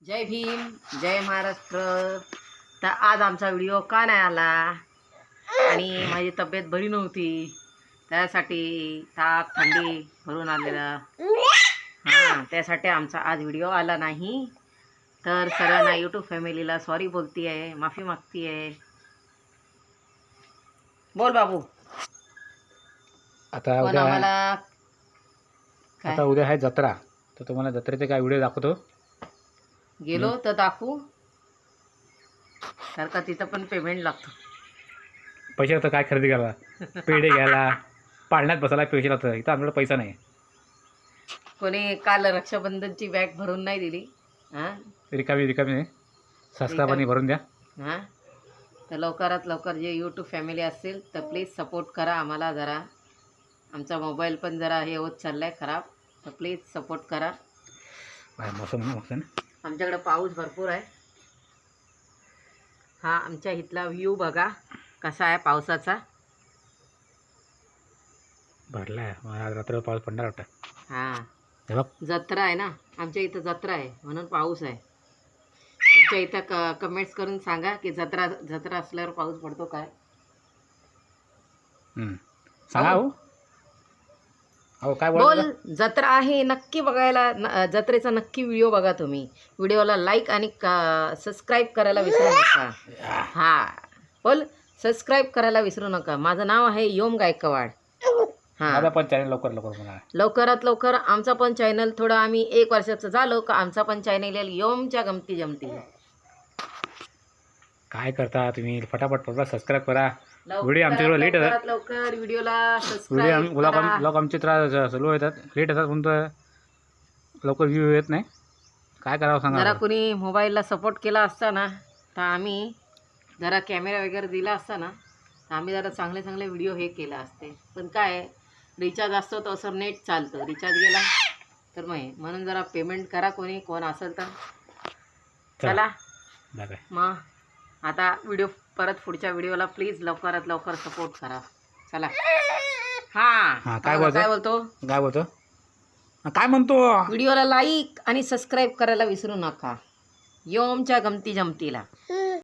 जय भीम, जय महाराष्ट्र। तर आज आमचा व्हिडिओ का नाही आला आणि माझी तब्येत बरी नव्हती, त्यासाठी ताप थंडी भरून आलेलं त्यासाठी आमचा आज व्हिडिओ आला नाही। तर सर्वांना यूट्यूब फॅमिलीला सॉरी बोलती आहे, माफी मागती आहे। बोल बाबू। आता पण उद्या आम्हाला आता उद्या आहे जत्रा, तर तुम्हाला जत्रेचे काय व्हिडिओ दाखवतो। गेलो तर दाखवू, तर का तिथं पण पेमेंट लागतो। पैसे होतं काय खरेदी करायला, पेढे घ्यायला, पाळण्यात बसायला पैसे लागतं। इथं आमच्याकडे पैसा नाही। कोणी काल रक्षाबंधनची बॅग भरून नाही दिली। रिकामी नाही, सस्ता पाणी भरून द्या। तर लवकरात लवकर जे यूट्यूब फॅमिली असतील तर प्लीज सपोर्ट करा आम्हाला जरा। आमचा मोबाईल पण जरा हे होत चाललाय खराब, तर प्लीज सपोर्ट करा। मौसम आमच्याकडे पाऊस भरपूर आहे। हा आमच्या इथला व्ह्यू बघा कसा आहे पावसाचा। भरलाय, आज रात्र पाऊस पडणार वाटतं। हे बघ, जत्रा आहे ना, आमच्या इथं जत्रा आहे म्हणून पाऊस आहे। तुमच्या इथं कमेंट्स करून सांगा की जत्रा असल्यावर पाऊस पडतो काय। सांगा हो काय बोल। जत्रा आहे नक्की बघायला, जत्रेचा नक्की व्हिडिओ बघा तुम्ही। व्हिडिओला लाईक आणि सबस्क्राईब करायला विसरू नका। बोल, सबस्क्राईब करायला विसरू नका। माझं नाव आहे योम गायकवाड। माझा पण चॅनल लवकरात लवकर आमचा पण चॅनल, थोडं आम्ही 1 वर्षाचं झालो का आमचा पण चॅनल येईल योमच्या गमती जमती। काय करता तुम्ही, फटाफट सबस्क्राईब करा। व्हिडिओ आमच्याकडे लेट येतात, लवकर व्हिडिओला सबस्क्राईब करा। ब्लॉग आमचे त्रास स्लो येतात, लेट येतात, म्हणून लवकर व्ह्यू येत नाही। काय करावं सांगा। जरा कुणी मोबाईलला सपोर्ट केला असता ना, तर आम्ही जरा कॅमेरा वगैरे दिला असता ना, तर आम्ही जरा चांगले चांगले व्हिडिओ हे केले असते। पण काय रिचार्ज असतो तर असं नेट चालतं, रिचार्ज गेला तर म्हणून जरा पेमेंट करा कोण असेल तर। चला मग आता व्हिडिओ परत पुढच्या व्हिडिओला प्लीज लवकरात लवकर सपोर्ट करा। चला काय बोलतो काय म्हणतो, व्हिडिओला लाईक आणि सबस्क्राईब करायला विसरू नका योमच्या गमती जमतीला।